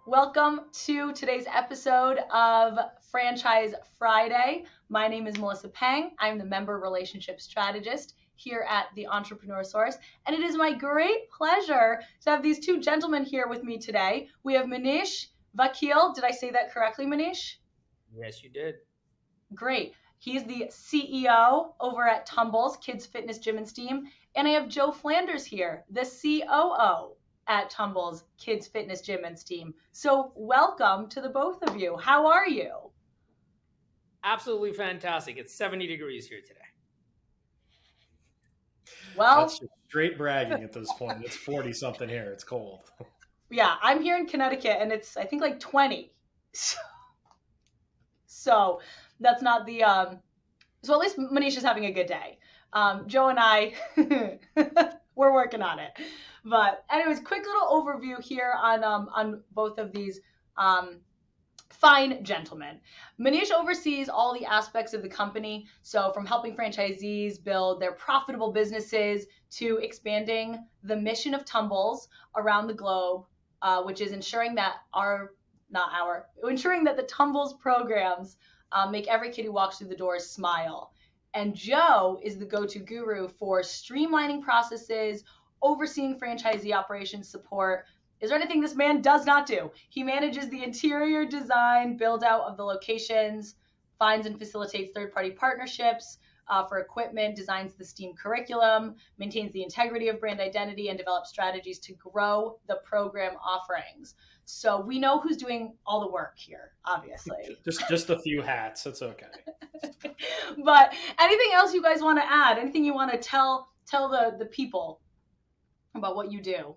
Welcome to today's episode of Franchise Friday. My name is Melissa Peng. I'm the Member Relationship Strategist here at the Entrepreneur Source, and it is my great pleasure to have these two gentlemen here with me today. We have Manish Vakil. Did I say that correctly, Manish? Yes, you did. Great. He's the CEO over at Tumbles, Kids Fitness Gym and Steam. And I have Joe Flanders here, the COO at Tumbles, Kids Fitness Gym and Steam. So welcome to the both of you. How are you? Absolutely fantastic. It's 70 degrees here today. Well, That's just straight bragging at this point. It's 40 something here. It's cold. yeah, I'm here in Connecticut and it's, I think, like 20. So that's not the, so at least Manish is having a good day. Joe and I, we're working on it. But anyways, quick little overview here on both of these fine gentlemen. Manish oversees all the aspects of the company. So from helping franchisees build their profitable businesses to expanding the mission of Tumbles around the globe, which is ensuring that ensuring that the Tumbles programs make every kid who walks through the doors smile. And Joe is the go-to guru for streamlining processes, overseeing franchisee operations support. Is there anything this man does not do? He manages the interior design, build out of the locations, finds and facilitates third-party partnerships for equipment, designs the STEAM curriculum, maintains the integrity of brand identity, and develops strategies to grow the program offerings. So we know who's doing all the work here, obviously. Just a few hats. It's okay. But anything else you guys want to add? Anything you want to tell the people about what you do?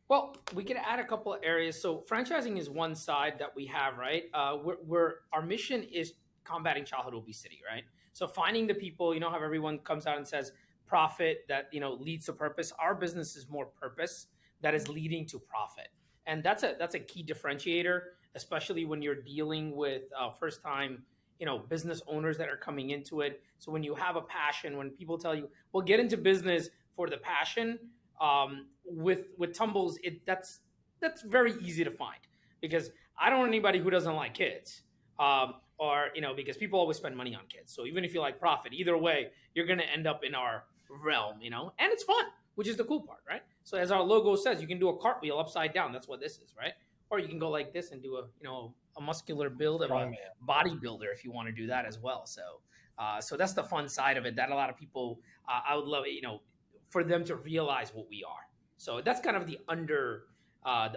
Well, we could add a couple of areas. So franchising is one side that we have, right? Our mission is combating childhood obesity, right? So finding the people, how everyone comes out and says profit that, leads to purpose. Our business is more purpose that is leading to profit. And that's a key differentiator, especially when you're dealing with first time, business owners that are coming into it. So when you have a passion, when people tell you, well, get into business for the passion, with Tumbles, that's very easy to find because I don't know anybody who doesn't like kids, or because people always spend money on kids. So even if you like profit, either way, you're gonna end up in our realm, and it's fun, which is the cool part, right? So as our logo says, you can do a cartwheel upside down. That's what this is, right? Or you can go like this and do a muscular build of a bodybuilder if you want to do that as well. So that's the fun side of it that a lot of people, I would love it, for them to realize what we are. So that's kind of the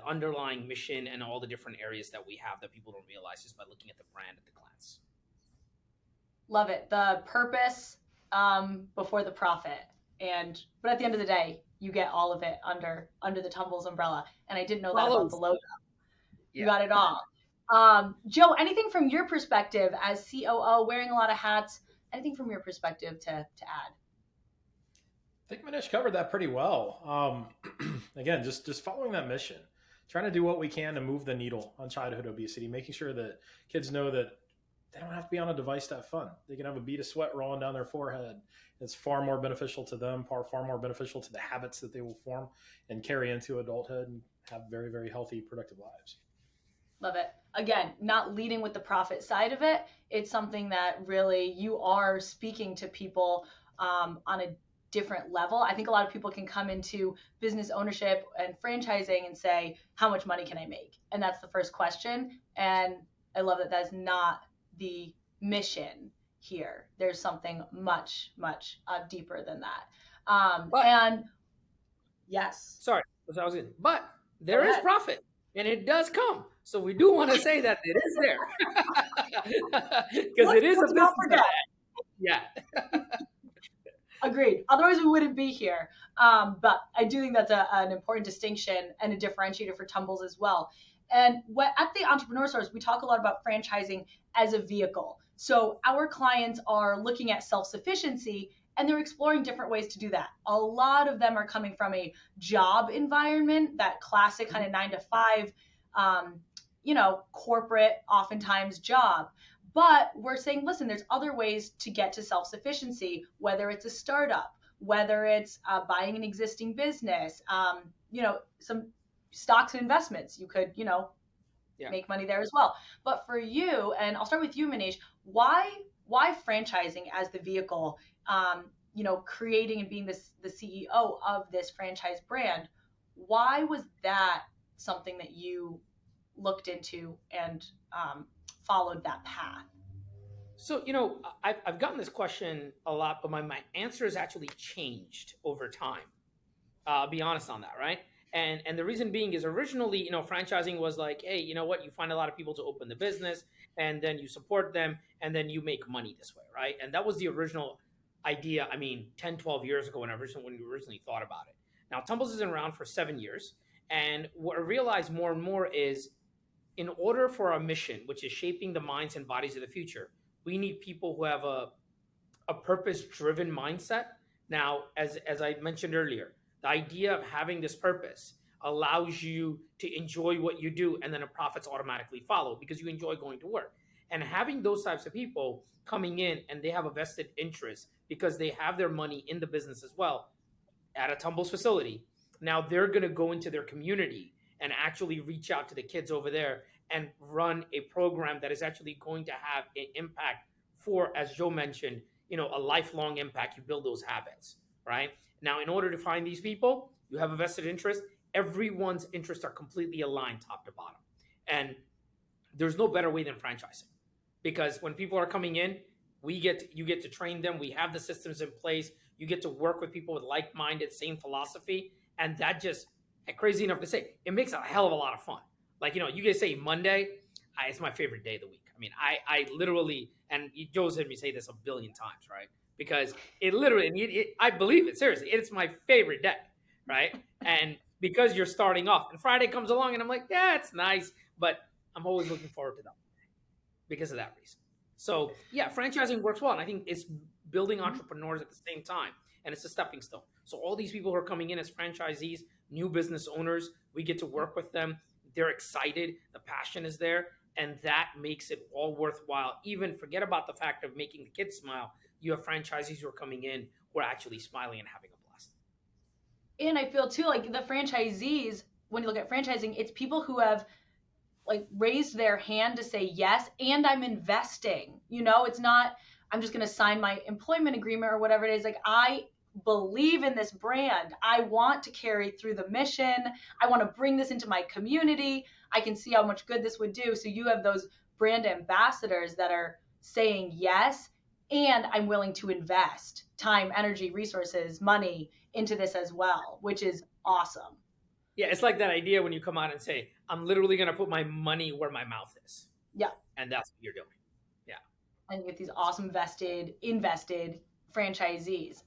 underlying mission and all the different areas that we have that people don't realize just by looking at the brand at the glance. Love it. The purpose before the profit. But at the end of the day, you get all of it under the Tumbles umbrella. And I didn't know that about the logo. You got it all. Joe, anything from your perspective as COO, wearing a lot of hats, anything from your perspective to add? I think Manish covered that pretty well. Again, just following that mission, trying to do what we can to move the needle on childhood obesity, making sure that kids know that they don't have to be on a device to have fun. They can have a bead of sweat rolling down their forehead. It's far more beneficial to them, far more beneficial to the habits that they will form and carry into adulthood and have very, very healthy, productive lives. Love it. Again, not leading with the profit side of it. It's something that really you are speaking to people on a different level. I think a lot of people can come into business ownership and franchising and say, how much money can I make? And that's the first question. And I love that that's not the mission here. There's something much, much deeper than that. And yes. Sorry, but there is profit and it does come. So we do want to say that it is there because it is a business. Yeah. Agreed. Otherwise, we wouldn't be here. But I do think that's an important distinction and a differentiator for Tumbles as well. And at the Entrepreneur Source, we talk a lot about franchising as a vehicle. So our clients are looking at self-sufficiency and they're exploring different ways to do that. A lot of them are coming from a job environment, that classic kind of 9 to 5, corporate, oftentimes job. But we're saying, listen, there's other ways to get to self-sufficiency, whether it's a startup, whether it's buying an existing business, some stocks and investments. You could, Yeah. make money there as well. But for you, and I'll start with you, Manish, why franchising as the vehicle, creating and being the CEO of this franchise brand? Why was that something that you looked into and followed that path? So, I've gotten this question a lot, but my answer has actually changed over time. I'll be honest on that, right? And the reason being is originally, franchising was like, hey, you know what? You find a lot of people to open the business, and then you support them, and then you make money this way, right? And that was the original idea. I mean, 10, 12 years ago when we originally thought about it. Now, Tumbles has been around for 7 years, and what I realize more and more is, in order for our mission, which is shaping the minds and bodies of the future, we need people who have a purpose driven mindset. Now, as I mentioned earlier, the idea of having this purpose allows you to enjoy what you do, and then the profits automatically follow because you enjoy going to work. And having those types of people coming in and they have a vested interest because they have their money in the business as well at a Tumbles facility. Now they're going to go into their community and actually reach out to the kids over there and run a program that is actually going to have an impact for, as Joe mentioned, a lifelong impact. You build those habits, right? Now, in order to find these people, you have a vested interest. Everyone's interests are completely aligned top to bottom. And there's no better way than franchising, because when people are coming in, you get to train them. We have the systems in place. You get to work with people with like-minded, same philosophy. And that just, crazy enough to say, it makes a hell of a lot of fun. Like, you guys say Monday, it's my favorite day of the week. I mean, I literally, and Joe's heard me say this a billion times, right? Because it literally, I believe it, seriously, it's my favorite day, right? And because you're starting off, and Friday comes along and I'm like, yeah, it's nice, but I'm always looking forward to that because of that reason. So yeah, franchising works well. And I think it's building entrepreneurs at the same time. And it's a stepping stone. So all these people who are coming in as franchisees, new business owners, we get to work with them. They're excited. The passion is there. And that makes it all worthwhile. Even forget about the fact of making the kids smile. You have franchisees who are coming in who are actually smiling and having a blast. And I feel too like the franchisees, when you look at franchising, it's people who have like raised their hand to say yes, and I'm investing. It's not I'm just going to sign my employment agreement or whatever it is. Like, I believe in this brand. I want to carry through the mission. I want to bring this into my community. I can see how much good this would do. So you have those brand ambassadors that are saying yes, and I'm willing to invest time, energy, resources, money into this as well, which is awesome. Yeah, it's like that idea when you come out and say, I'm literally going to put my money where my mouth is. Yeah. And that's what you're doing. Yeah. And with these awesome invested franchisees.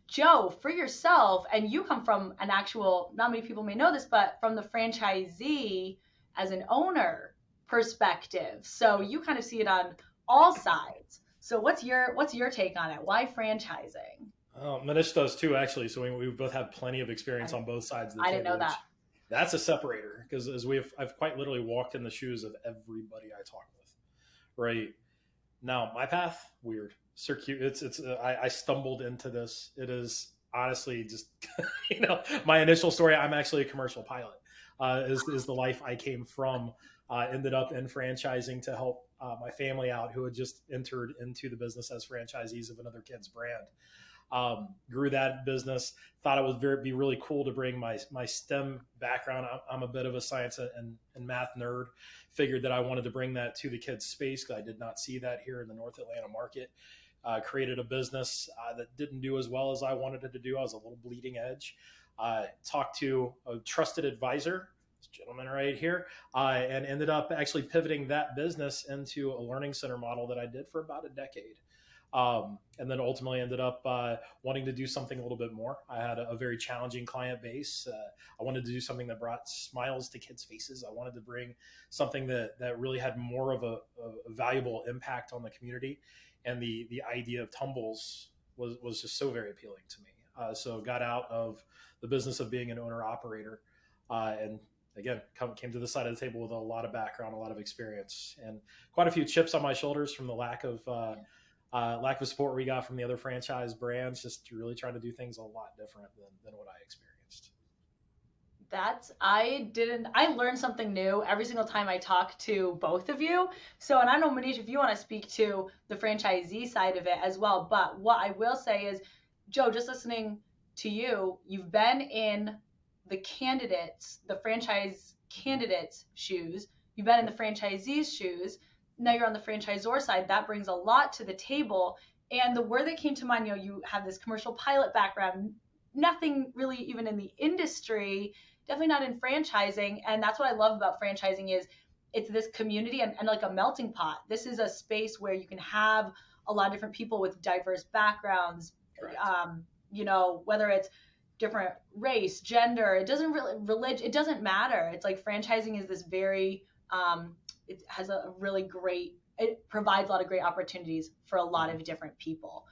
Joe, for yourself, and you come from an actual, not many people may know this, but from the franchisee as an owner perspective. So you kind of see it on all sides. So what's your take on it? Why franchising? Manish does too, actually. So we both have plenty of experience on both sides of the table. I didn't know that. That's a separator, because I've quite literally walked in the shoes of everybody I talk with. Right now, my path, weird, circuit. I stumbled into this. It is honestly just my initial story. I'm actually a commercial pilot. Is the life I came from. Ended up in franchising to help my family out, who had just entered into the business as franchisees of another kid's brand. Grew that business. Thought it would be really cool to bring my STEM background. I'm a bit of a science and math nerd. Figured that I wanted to bring that to the kids' space, because I did not see that here in the North Atlanta market. Created a business that didn't do as well as I wanted it to do. I was a little bleeding edge. Talked to a trusted advisor, this gentleman right here, and ended up actually pivoting that business into a learning center model that I did for about a decade. And then ultimately ended up wanting to do something a little bit more. I had a very challenging client base. I wanted to do something that brought smiles to kids' faces. I wanted to bring something that really had more of a valuable impact on the community. And the idea of Tumbles was just so very appealing to me. So got out of the business of being an owner-operator, and again, came to the side of the table with a lot of background, a lot of experience, and quite a few chips on my shoulders from the lack of support we got from the other franchise brands, just really trying to do things a lot different than what I experienced. I learned something new every single time I talk to both of you. So, and I don't know, Manish, if you want to speak to the franchisee side of it as well, but what I will say is, Joe, just listening to you, you've been in the franchise candidates' shoes, you've been in the franchisee's shoes, now you're on the franchisor side. That brings a lot to the table. And the word that came to mind, you have this commercial pilot background, nothing really even in the industry, definitely not in franchising. And that's what I love about franchising is it's this community and like a melting pot. This is a space where you can have a lot of different people with diverse backgrounds, whether it's different race, gender, it doesn't really, religion, it doesn't matter. It's like franchising is this very, it has a really great, it provides a lot of great opportunities for a lot of different people,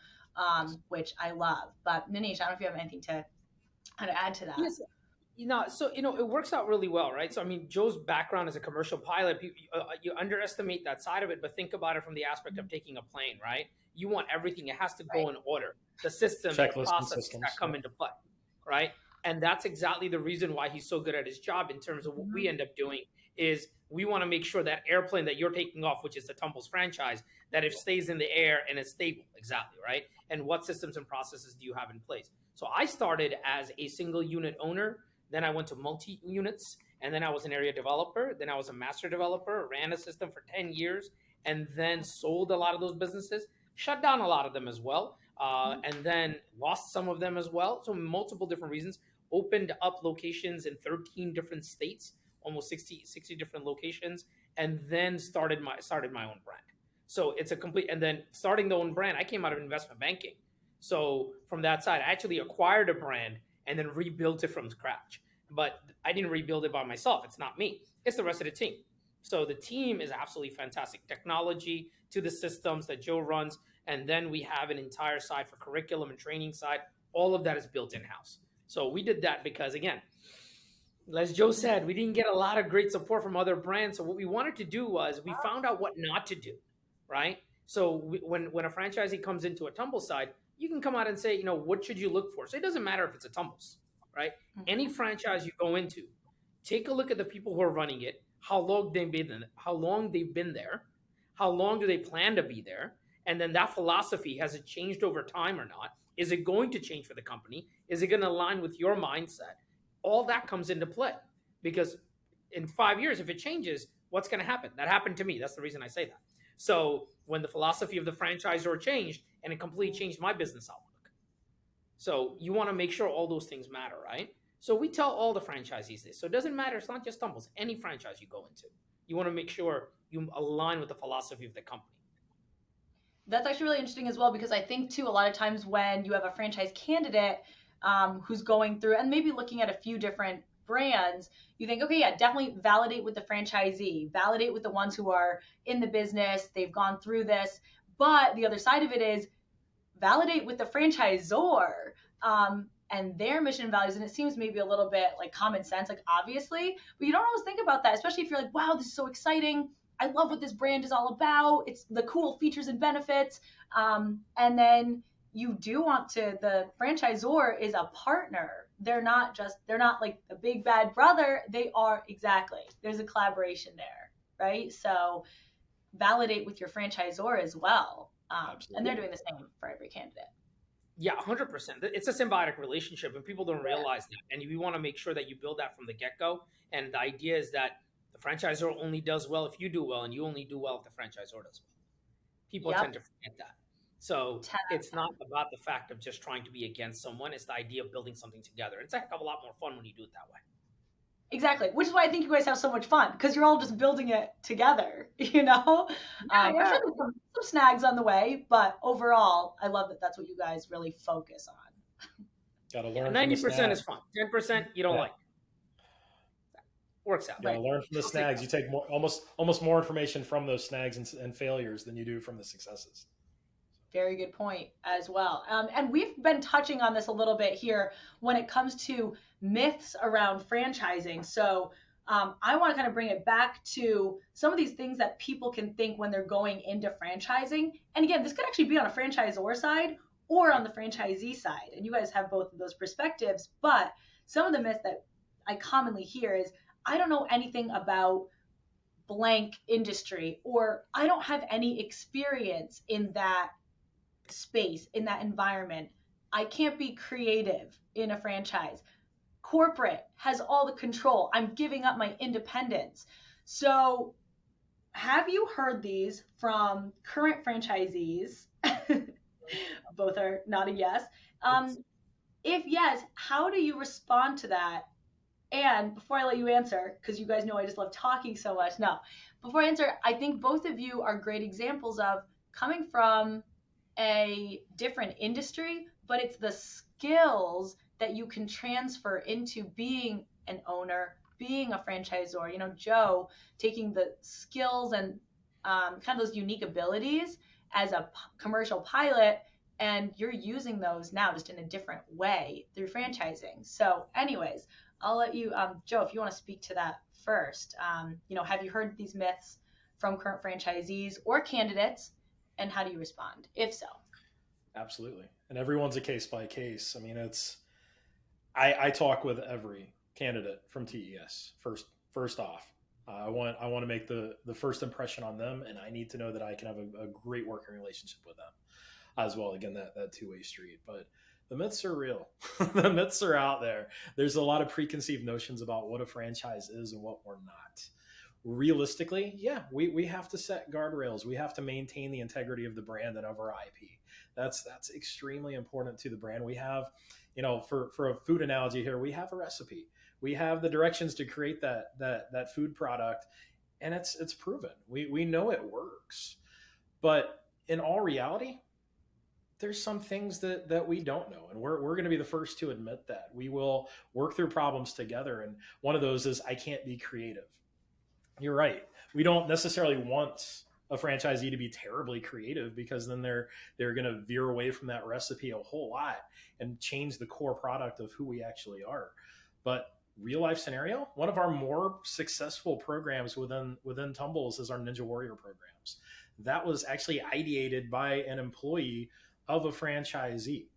which I love. But Manish, I don't know if you have anything to kind of add to that. Yes. It works out really well, right? So, I mean, Joe's background as a commercial pilot, you underestimate that side of it, but think about it from the aspect of taking a plane, right? You want everything. It has to go in order. The systems, the processes that come into play, right? And that's exactly the reason why he's so good at his job in terms of what we end up doing is we want to make sure that airplane that you're taking off, which is the Tumbles franchise, that it stays in the air and is stable, exactly, right? And what systems and processes do you have in place? So I started as a single unit owner. Then I went to multi-units, and then I was an area developer. Then I was a master developer, ran a system for 10 years, and then sold a lot of those businesses, shut down a lot of them as well, and then lost some of them as well. So multiple different reasons, opened up locations in 13 different states, almost 60 different locations, and then started my own brand. So it's a complete, and then starting the own brand, I came out of investment banking. So from that side, I actually acquired a brand and then rebuilt it from scratch. But I didn't rebuild it by myself. It's not me. It's the rest of the team. So the team is absolutely fantastic. Technology to the systems that Joe runs. And then we have an entire side for curriculum and training side. All of that is built in-house. So we did that because, again, as Joe said, we didn't get a lot of great support from other brands. So what we wanted to do was we found out what not to do, right? So when a franchisee comes into a Tumble side, you can come out and say, what should you look for? So it doesn't matter if it's a Tumbles, right? Any franchise you go into, take a look at the people who are running it, how long they've been there, how long do they plan to be there? And then that philosophy, has it changed over time or not? Is it going to change for the company? Is it going to align with your mindset? All that comes into play because in 5 years, if it changes, what's going to happen? That happened to me. That's the reason I say that. So when the philosophy of the franchisor changed, and it completely changed my business outlook. So you want to make sure all those things matter, right? So we tell all the franchisees this. So it doesn't matter. It's not just Tumbles. Any franchise you go into, you want to make sure you align with the philosophy of the company. That's actually really interesting as well, because I think too, a lot of times when you have a franchise candidate who's going through and maybe looking at a few different brands, you think, okay, yeah, definitely validate with the franchisee, validate with the ones who are in the business, they've gone through this. But the other side of it is validate with the franchisor and their mission and values. And it seems maybe a little bit like common sense, like obviously, but you don't always think about that, especially if you're like, wow, this is so exciting. I love what this brand is all about. It's the cool features and benefits. And then you do want to, the franchisor is a partner. They're not like a big bad brother. They are, exactly. There's a collaboration there, right? So validate with your franchisor as well. And they're doing the same for every candidate. Yeah, 100%. It's a symbiotic relationship and people don't realize that. And we want to make sure that you build that from the get-go. And the idea is that the franchisor only does well if you do well, and you only do well if the franchisor does well. People tend to forget that. So it's not about the fact of just trying to be against someone. It's the idea of building something together. It's a heck of a lot more fun when you do it that way. Exactly, which is why I think you guys have so much fun, because you're all just building it together, There's some snags on the way, but overall, I love that that's what you guys really focus on. Got to learn. 90% is fun. 10% you don't like. Works out. Got to learn from the snags. You take almost more information from those snags and failures than you do from the successes. Very good point as well. And we've been touching on this a little bit here when it comes to myths around franchising. So I want to kind of bring it back to some of these things that people can think when they're going into franchising. And again, this could actually be on a franchisor side or on the franchisee side. And you guys have both of those perspectives. But some of the myths that I commonly hear is, I don't know anything about blank industry, or I don't have any experience in that space, in that environment. I can't be creative in a franchise. Corporate has all the control. I'm giving up my independence. So, have you heard these from current franchisees? Both are nodding yes. If yes, how do you respond to that? And before I let you answer, because you guys know I just love talking so much, no, before I answer, I think both of you are great examples of coming from a different industry, but it's the skills that you can transfer into being an owner, being a franchisor. You know, Joe taking the skills and kind of those unique abilities as a commercial pilot, and you're using those now just in a different way through franchising. So, anyways, I'll let you, Joe, if you want to speak to that first. You know, have you heard these myths from current franchisees or candidates, and how do you respond, if so? Absolutely. And everyone's a case by case. I mean, I talk with every candidate from TES first off. I want to make the first impression on them, and I need to know that I can have a great working relationship with them as well. Again, that two-way street. But the myths are real. The myths are out there. There's a lot of preconceived notions about what a franchise is and what we're not. Realistically, yeah, we have to set guardrails. We have to maintain the integrity of the brand and of our IP. That's extremely important to the brand. We have, you know, for a food analogy here, we have a recipe. We have the directions to create that food product, and it's proven. We know it works. But in all reality, there's some things that we don't know, and we're going to be the first to admit that. We will work through problems together, and one of those is I can't be creative. You're right. We don't necessarily want a franchisee to be terribly creative, because then they're going to veer away from that recipe a whole lot and change the core product of who we actually are. But real life scenario, one of our more successful programs within Tumbles is our Ninja Warrior programs. That was actually ideated by an employee of a franchisee.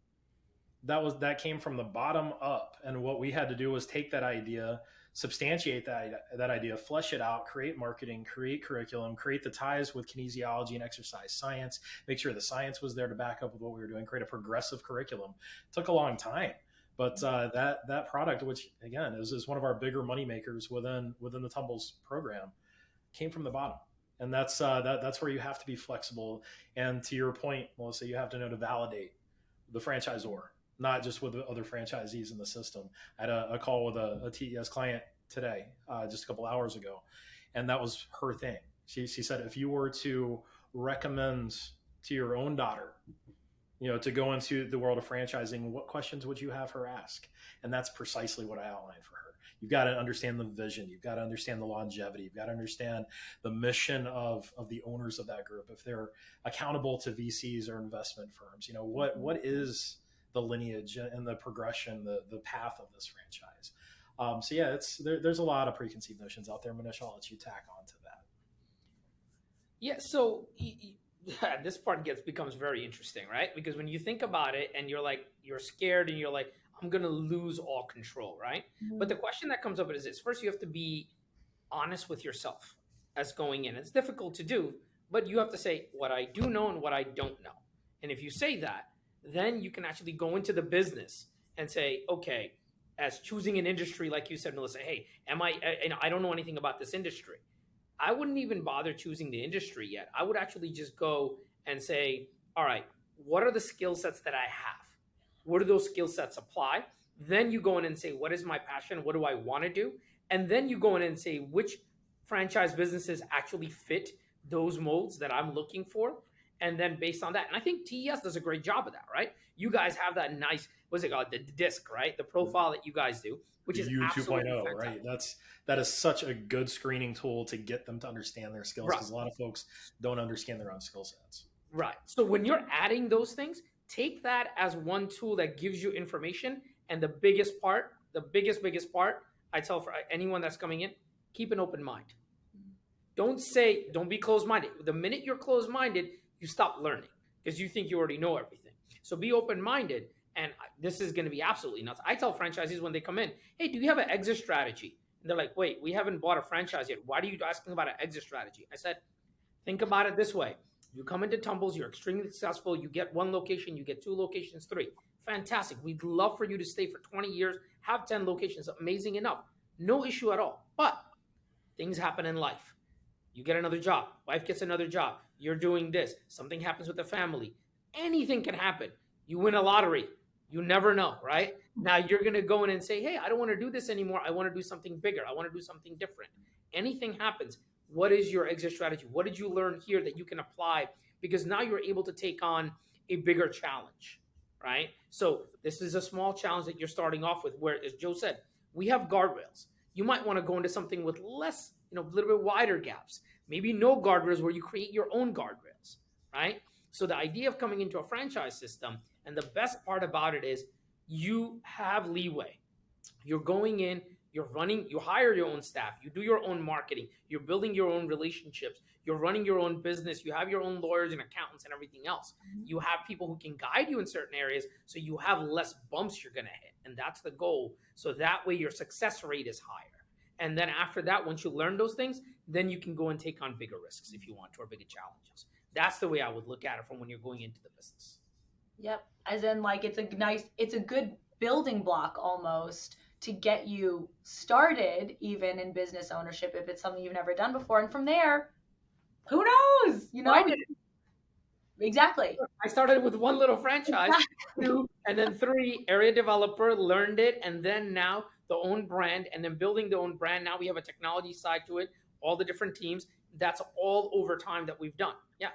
That came from the bottom up, and what we had to do was take that idea, substantiate that idea, flesh it out, create marketing, create curriculum, create the ties with kinesiology and exercise science, make sure the science was there to back up with what we were doing, create a progressive curriculum. It took a long time, but that product, which again is one of our bigger money makers within the Tumbles program, came from the bottom. And that's where you have to be flexible. And to your point, Melissa, you have to know to validate the franchisor, not just with the other franchisees in the system. I had a call with a TES client today, just a couple hours ago, and that was her thing. She said, if you were to recommend to your own daughter, you know, to go into the world of franchising, what questions would you have her ask? And that's precisely what I outlined for her. You've got to understand the vision. You've got to understand the longevity. You've got to understand the mission of the owners of that group. If they're accountable to VCs or investment firms, you know, what is the lineage and the progression, the path of this franchise? So yeah, there's a lot of preconceived notions out there. Manish, I'll let you tack on to that. Yeah. So this part becomes very interesting, right? Because when you think about it and you're scared and you're like, I'm going to lose all control, right? Mm-hmm. But the question that comes up is this. First, you have to be honest with yourself as going in. It's difficult to do, but you have to say what I do know and what I don't know. And if you say that, then you can actually go into the business and say, okay, as choosing an industry, like you said, Melissa, hey, I don't know anything about this industry. I wouldn't even bother choosing the industry yet. I would actually just go and say, all right, what are the skill sets that I have? Where do those skill sets apply? Then you go in and say, what is my passion? What do I want to do? And then you go in and say, which franchise businesses actually fit those molds that I'm looking for? And then based on that, and I think TES does a great job of that, right? You guys have that nice, what's it called? The disc, right? The profile that you guys do, which is absolutely 2.0, right? That is such a good screening tool to get them to understand their skills, because a lot of folks don't understand their own skill sets. Right. So when you're adding those things, take that as one tool that gives you information. And the biggest part, I tell for anyone that's coming in, keep an open mind. Don't be closed-minded. The minute you're closed-minded, you stop learning because you think you already know everything. So be open-minded And this is going to be absolutely nuts. I tell franchisees when they come in, hey, do you have an exit strategy? And they're like, wait, we haven't bought a franchise yet. Why are you asking about an exit strategy? I said, think about it this way. You come into Tumbles, you're extremely successful. You get one location, you get 2 locations, 3. Fantastic. We'd love for you to stay for 20 years, have 10 locations. Amazing enough. No issue at all. But things happen in life. You get another job. Wife gets another job. You're doing this. Something happens with the family. Anything can happen. You win a lottery. You never know, right? Now you're going to go in and say, hey, I don't want to do this anymore. I want to do something bigger. I want to do something different. Anything happens. What is your exit strategy? What did you learn here that you can apply? Because now you're able to take on a bigger challenge, right? So this is a small challenge that you're starting off with where, as Joe said, we have guardrails. You might want to go into something with less, a little bit wider gaps. Maybe no guardrails where you create your own guardrails, right? So the idea of coming into a franchise system, and the best part about it is you have leeway. You're going in, you're running, you hire your own staff, you do your own marketing, you're building your own relationships, you're running your own business, you have your own lawyers and accountants and everything else. You have people who can guide you in certain areas, so you have less bumps you're going to hit. And that's the goal. So that way your success rate is higher. And then after that, once you learn those things, then you can go and take on bigger risks if you want to, or bigger challenges. That's the way I would look at it from when you're going into the business. Yep. As in, like, it's a good building block almost to get you started even in business ownership if it's something you've never done before. And from there, who knows? I did it. Exactly. I started with 1 little franchise, 2, and then 3, area developer, learned it, and then now the own brand, and then building the own brand. Now we have a technology side to it, all the different teams. That's all over time that we've done. Yeah.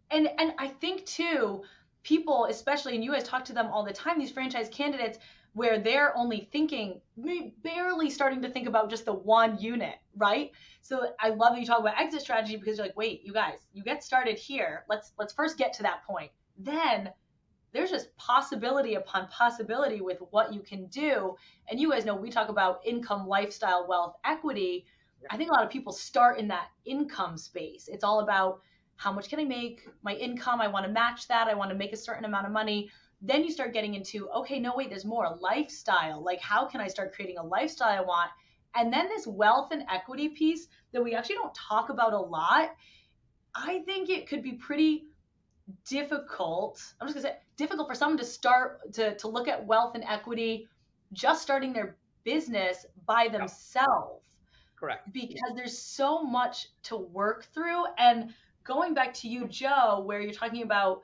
And I think too, people, especially, and you guys talk to them all the time, these franchise candidates, where they're only thinking, barely starting to think about just the one unit, right? So I love that you talk about exit strategy, because you're like, wait, you guys, you get started here. Let's first get to that point. Then there's just possibility upon possibility with what you can do. And you guys know we talk about income, lifestyle, wealth, equity. I think a lot of people start in that income space. It's all about, how much can I make? My income, I want to match that. I want to make a certain amount of money. Then you start getting into, okay, no, wait, there's more. Lifestyle. Like, how can I start creating a lifestyle I want? And then this wealth and equity piece that we actually don't talk about a lot. I think it could be pretty difficult. I'm just going to say difficult for someone to start to look at wealth and equity just starting their business by themselves. Correct. Because there's so much to work through. And going back to you, Joe, where you're talking about,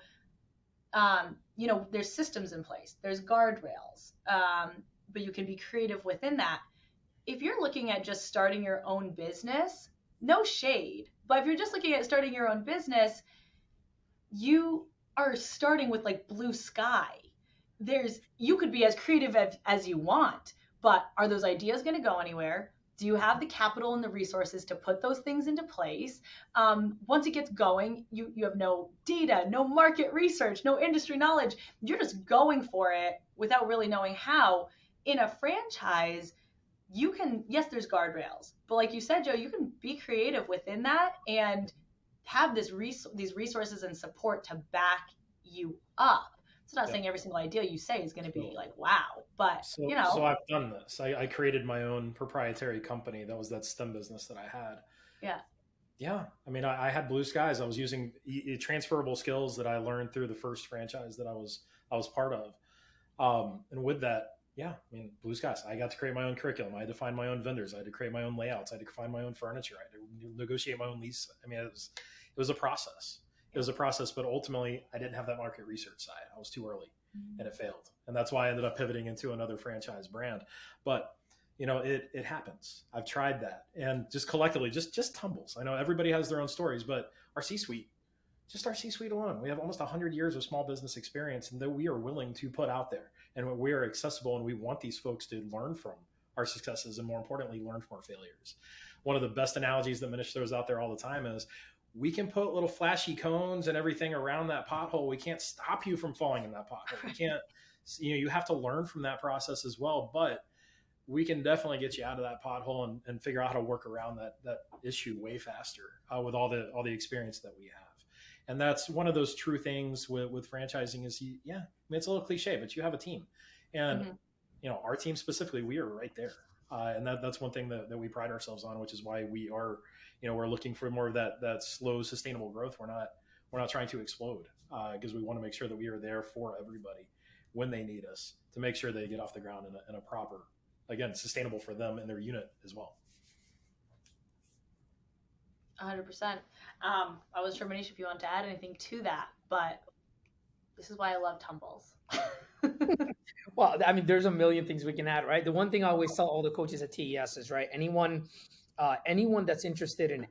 there's systems in place, there's guardrails, but you can be creative within that. If you're looking at just starting your own business, no shade, but if you're just looking at starting your own business, you are starting with like blue sky. You could be as creative as you want, but are those ideas going to go anywhere? Do you have the capital and the resources to put those things into place? Once it gets going, you have no data, no market research, no industry knowledge. You're just going for it without really knowing how. In a franchise, you can, yes, there's guardrails, but like you said, Joe, you can be creative within that and have these resources and support to back you up. It's not saying every single idea you say is going to be like, wow, but So I've done this. I created my own proprietary company. That was that STEM business that I had. Yeah. Yeah. I mean, I had blue skies. I was using transferable skills that I learned through the first franchise that I was part of. And with that, yeah, I mean, blue skies. I got to create my own curriculum. I had to find my own vendors. I had to create my own layouts. I had to find my own furniture. I had to negotiate my own lease. I mean, it was a process. It was a process, but ultimately I didn't have that market research side. I was too early and it failed. And that's why I ended up pivoting into another franchise brand. But it happens. I've tried that. And just collectively, just Tumbles. I know everybody has their own stories, but our C-suite alone, we have almost 100 years of small business experience, and that we are willing to put out there, and we are accessible, and we want these folks to learn from our successes and, more importantly, learn from our failures. One of the best analogies that Manish throws out there all the time is, we can put little flashy cones and everything around that pothole. We can't stop you from falling in that pothole. We can't, you have to learn from that process as well, but we can definitely get you out of that pothole and figure out how to work around that issue way faster with all the experience that we have. And that's one of those true things with franchising is yeah, I mean, it's a little cliche, but you have a team. And, our team specifically, we are right there. And that's one thing that we pride ourselves on, which is why we are, we're looking for more of that slow, sustainable growth. We're not trying to explode because we want to make sure that we are there for everybody when they need us to make sure they get off the ground in a proper, again, sustainable for them and their unit as well. 100%. I was sure, Manish, if you want to add anything to that, but this is why I love Tumbles. Well, I mean, there's a million things we can add, right? The one thing I always tell all the coaches at TES is, right, anyone that's interested in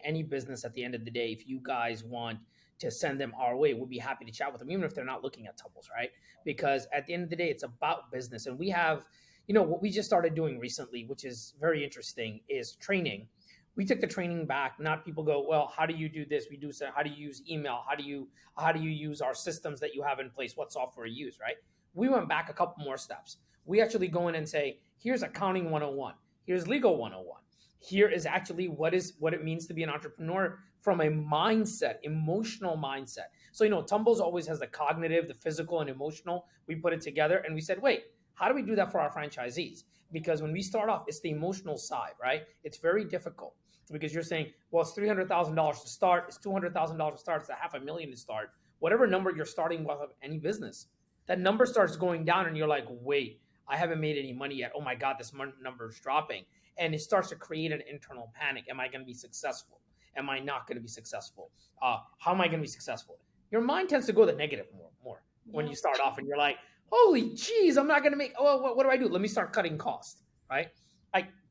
any business at the end of the day, if you guys want to send them our way, we'll be happy to chat with them, even if they're not looking at Tumbles, right? Because at the end of the day, it's about business. And we have, what we just started doing recently, which is very interesting, is training. We took the training back. Not people go, well, how do you do this? We do so. How do you use email? How do you use our systems that you have in place? What software you use, right? We went back a couple more steps. We actually go in and say, here's accounting 101. Here's legal 101. Here is actually what it means to be an entrepreneur from a mindset, emotional mindset. So, Tumbles always has the cognitive, the physical, and emotional. We put it together and we said, wait, how do we do that for our franchisees? Because when we start off, it's the emotional side, right? It's very difficult because you're saying, well, it's $300,000 to start. It's $200,000 to start. It's $500,000 to start. Whatever number you're starting with of any business, that number starts going down and you're like, wait, I haven't made any money yet. Oh my God, this number is dropping. And it starts to create an internal panic. Am I going to be successful? Am I not going to be successful? How am I going to be successful? Your mind tends to go the negative more when you start off and you're like, holy geez, I'm not going to make, what do I do? Let me start cutting costs, right?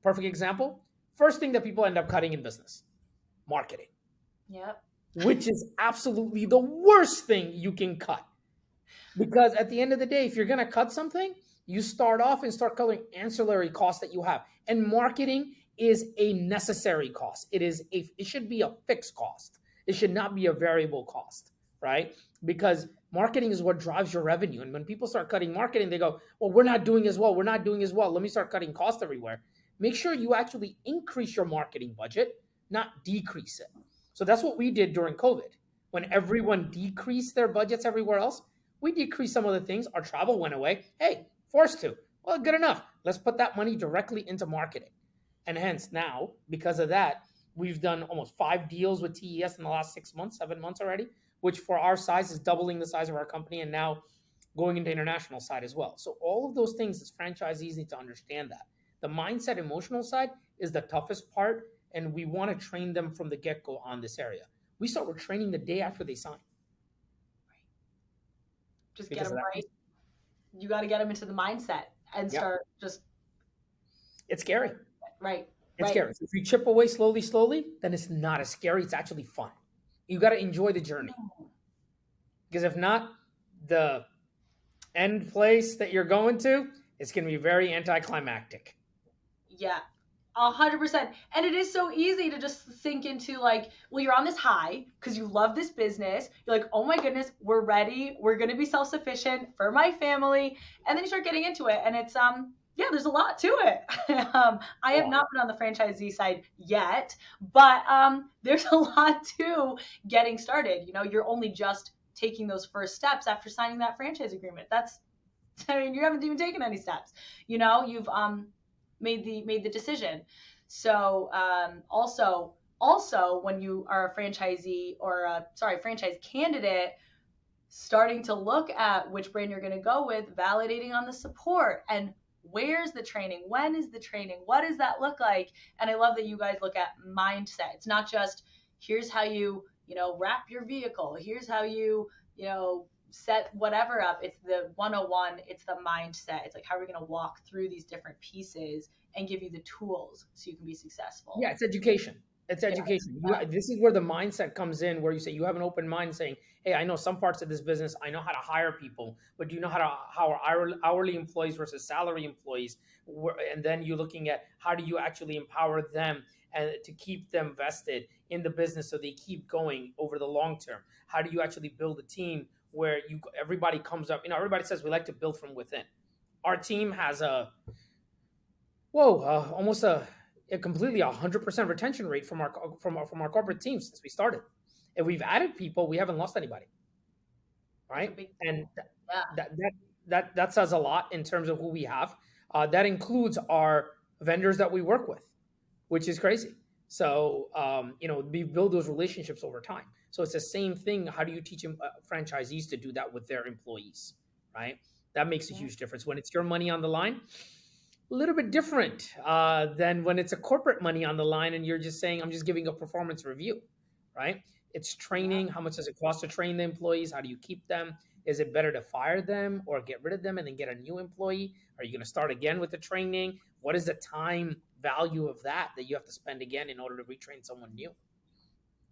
Perfect example. First thing that people end up cutting in business, marketing. Yep. Which is absolutely the worst thing you can cut. Because at the end of the day, if you're going to cut something, you start off and start cutting ancillary costs that you have. And marketing is a necessary cost. It should be a fixed cost. It should not be a variable cost, right? Because marketing is what drives your revenue. And when people start cutting marketing, they go, well, we're not doing as well. We're not doing as well. Let me start cutting costs everywhere. Make sure you actually increase your marketing budget, not decrease it. So that's what we did during COVID. When everyone decreased their budgets everywhere else, we decreased some of the things. Our travel went away. Hey, forced to. Well, good enough. Let's put that money directly into marketing. And hence now, because of that, we've done almost 5 deals with TES in the last 7 months already, which for our size is doubling the size of our company and now going into international side as well. So all of those things as franchisees need to understand that. The mindset, emotional side is the toughest part, and we want to train them from the get-go on this area. We start with training the day after they sign. Just get them right. You got to get them into the mindset and start just. It's scary. Right. It's scary. So if you chip away slowly, then it's not as scary. It's actually fun. You got to enjoy the journey. Because if not, the end place that you're going to, it's going to be very anticlimactic. Yeah. 100%. And it is so easy to just sink into like, well, you're on this high because you love this business. You're like, oh my goodness, we're ready. We're going to be self-sufficient for my family. And then you start getting into it. And it's, there's a lot to it. I have not been on the franchisee side yet, but there's a lot to getting started. You're only just taking those first steps after signing that franchise agreement. You haven't even taken any steps. You've made the decision. So also when you are a franchisee or franchise candidate, starting to look at which brand you're going to go with, validating on the support and where's the training, when is the training, what does that look like? And I love that you guys look at mindset. It's not just here's how you wrap your vehicle, here's how you set whatever up. It's the 101. It's the mindset. It's like, how are we going to walk through these different pieces and give you the tools so you can be successful? Yeah, it's education. It's education. Yeah. This is where the mindset comes in, where you say you have an open mind saying, hey, I know some parts of this business. I know how to hire people, but do you know how are hourly employees versus salary employees? And then you're looking at how do you actually empower them and to keep them vested in the business so they keep going over the long term? How do you actually build a team where everybody comes up? Everybody says we like to build from within. Our team has almost a completely 100% retention rate from our corporate teams since we started. If we've added people, we haven't lost anybody, That's a right? big And yeah. that says a lot in terms of who we have. That includes our vendors that we work with, which is crazy. So we build those relationships over time. So it's the same thing. How do you teach franchisees to do that with their employees, right? That makes a Yeah. huge difference when it's your money on the line. A little bit different than when it's a corporate money on the line and you're just saying, I'm just giving a performance review, right? It's Yeah. training. How much does it cost to train the employees? How do you keep them? Is it better to fire them or get rid of them and then get a new employee? Are you going to start again with the training? What is the time value of that you have to spend again in order to retrain someone new?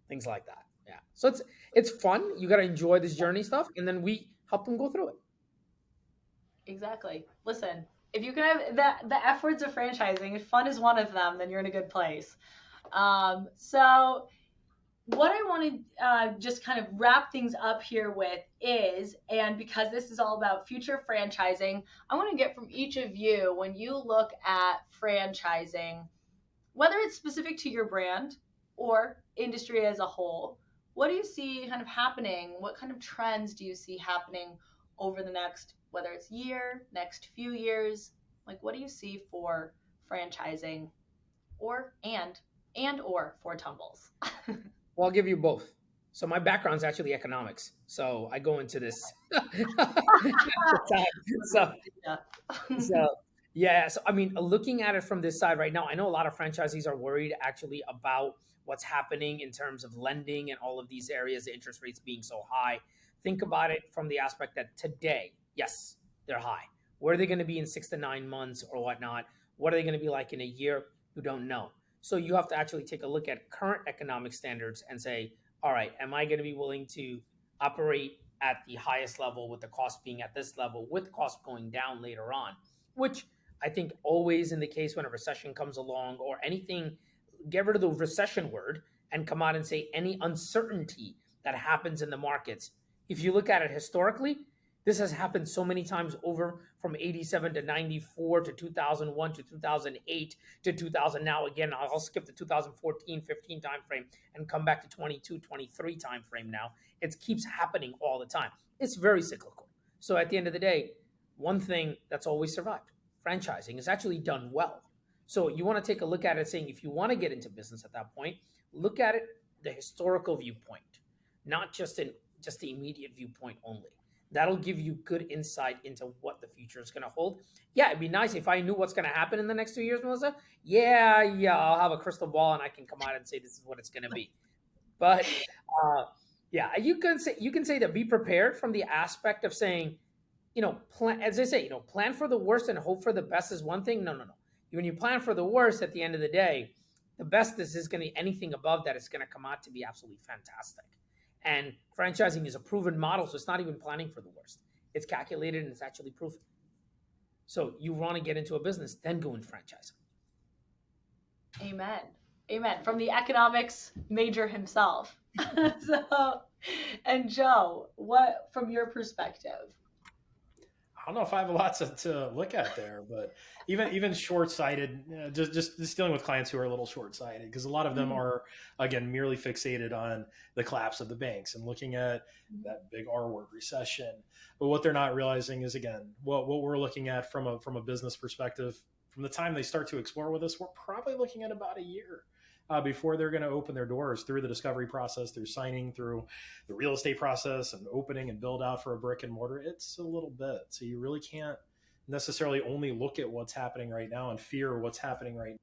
Things like that. Yeah. So it's fun. You got to enjoy this journey stuff, and then we help them go through it. Exactly. Listen, if you can have the F words of franchising, if fun is one of them, then you're in a good place. So what I want to just kind of wrap things up here with is, and because this is all about future franchising, I want to get from each of you, when you look at franchising, whether it's specific to your brand or industry as a whole, what do you see kind of happening? What kind of trends do you see happening over the next, whether it's year, next few years? Like, what do you see for franchising or and or for Tumbles? Well, I'll give you both. So my background is actually economics. So I go into this. so so yeah. So I mean, looking at it from this side right now, I know a lot of franchisees are worried actually about what's happening in terms of lending and all of these areas, the interest rates being so high. Think about it from the aspect that today, yes, they're high. Where are they going to be in 6 to 9 months or whatnot? What are they going to be like in a year? You don't know. So you have to actually take a look at current economic standards and say, all right, am I going to be willing to operate at the highest level with the cost being at this level, with cost going down later on? Which I think always in the case when a recession comes along or anything, get rid of the recession word and come out and say any uncertainty that happens in the markets. If you look at it historically, this has happened so many times over, from 87 to 94 to 2001 to 2008 to 2000. Now, again, I'll skip the 2014-15 timeframe and come back to 22-23 timeframe now. It keeps happening all the time. It's very cyclical. So at the end of the day, one thing that's always survived, franchising, is actually done well. So you want to take a look at it saying, if you want to get into business at that point, look at it the historical viewpoint, not just the immediate viewpoint only. That'll give you good insight into what the future is going to hold. Yeah, it'd be nice if I knew what's going to happen in the next 2 years, Melissa. Yeah, I'll have a crystal ball and I can come out and say this is what it's going to be. But yeah, you can say that be prepared from the aspect of saying, plan, as I say, plan for the worst and hope for the best is one thing. No. When you plan for the worst, at the end of the day, the best is going to, anything above that is going to come out to be absolutely fantastic. And franchising is a proven model, so it's not even planning for the worst. It's calculated and it's actually proven. So you want to get into a business, then go in franchising. Amen. Amen. From the economics major himself. So, and Joe, what, from your perspective? I don't know if I have a lot to look at there, but even short-sighted, just dealing with clients who are a little short-sighted, because a lot of them are, again, merely fixated on the collapse of the banks and looking at that big R word, recession. But what they're not realizing is, again, what we're looking at from a business perspective, from the time they start to explore with us, we're probably looking at about a year before they're going to open their doors, through the discovery process, through signing, through the real estate process and opening and build out for a brick and mortar. It's a little bit. So you really can't necessarily only look at what's happening right now and fear what's happening right now.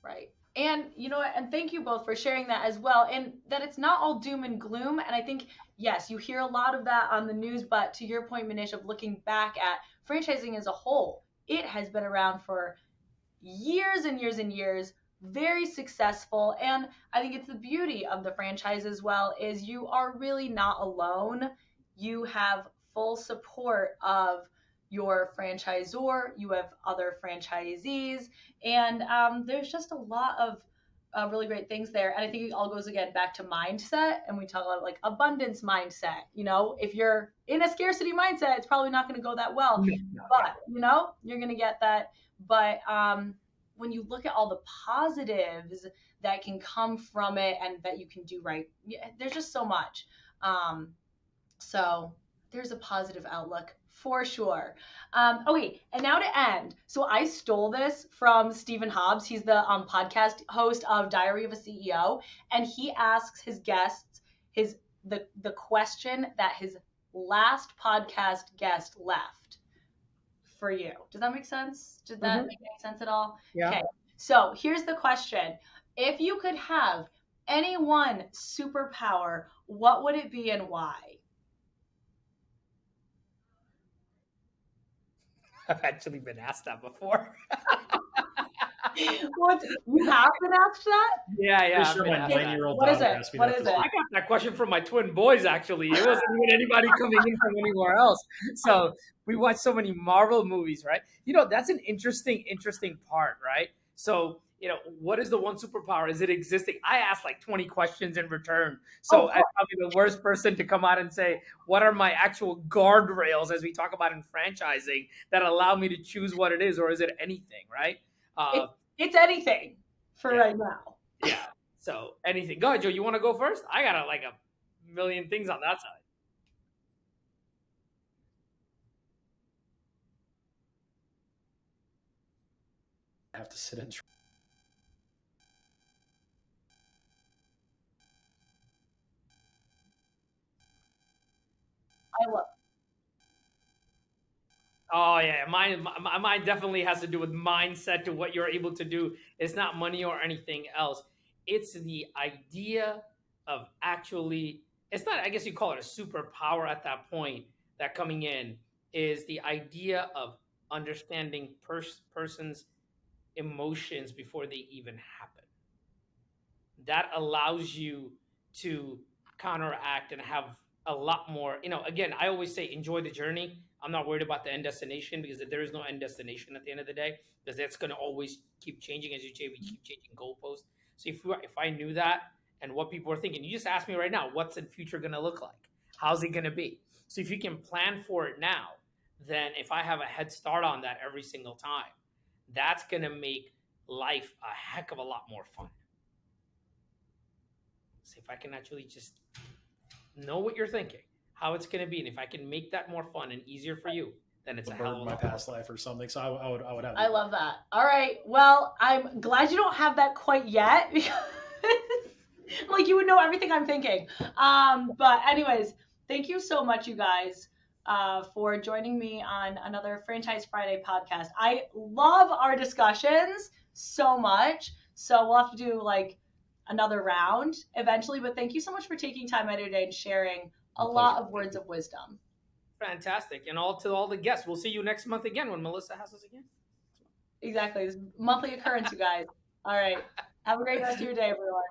Right. And and thank you both for sharing that as well. And that it's not all doom and gloom. And I think, yes, you hear a lot of that on the news, but to your point, Manish, of looking back at franchising as a whole, it has been around for years and years and years, very successful. And I think it's the beauty of the franchise as well, is you are really not alone. You have full support of your franchisor, you have other franchisees, and there's just a lot of really great things there. And I think it all goes again back to mindset. And we talk about like abundance mindset. You know, if you're in a scarcity mindset, it's probably not going to go that well. But, you know, you're going to get that. But when you look at all the positives that can come from it and that you can do right, there's just so much. So there's a positive outlook for sure. Okay, and now to end. So I stole this from Stephen Hobbs. He's the podcast host of Diary of a CEO, and he asks his guests the question that his last podcast guest left for you. Does that make sense? Did that make any sense at all? Yeah. Okay. So here's the question: if you could have any one superpower, what would it be and why? I've actually been asked that before. What? You have been asked that? Yeah. Pretty sure my 9-year-old What is daughter it? asked me What that is this it? I got that question from my twin boys, actually. It wasn't even anybody coming in from anywhere else. So we watch so many Marvel movies, right? You know, that's an interesting part, right? So, you know, what is the one superpower? Is it existing? I asked like 20 questions in return. So I'm probably the worst person to come out and say, what are my actual guardrails, as we talk about in franchising, that allow me to choose what it is, or is it anything, right? It's anything for right now. Yeah. So anything. Go ahead, Joe. You want to go first? I got like a million things on that side. I have to sit in. I love. Oh yeah, mine definitely has to do with mindset to what you're able to do. It's not money or anything else. It's the idea of actually. It's not. I guess you call it a superpower at that point. That coming in is the idea of understanding person's emotions before they even happen. That allows you to counteract and have a lot more. You know, again, I always say enjoy the journey. I'm not worried about the end destination, because there is no end destination at the end of the day, because that's going to always keep changing. As you say, we keep changing goalposts. So if I knew that and what people are thinking, you just ask me right now, what's the future going to look like? How's it going to be? So if you can plan for it now, then if I have a head start on that every single time, that's going to make life a heck of a lot more fun. So if I can actually just know what you're thinking, how it's going to be, and if I can make that more fun and easier for you, then it's a hell of a my lot past life or something. So I would have. I love that. All right. Well, I'm glad you don't have that quite yet, because like you would know everything I'm thinking. But anyways, thank you so much, you guys, for joining me on another Franchise Friday podcast. I love our discussions so much. So we'll have to do like another round eventually. But thank you so much for taking time out of your day and sharing a lot of words of wisdom. Fantastic. And to all the guests, we'll see you next month again when Melissa has us again. Exactly. This monthly occurrence, you guys. All right. Have a great rest of your day, everyone.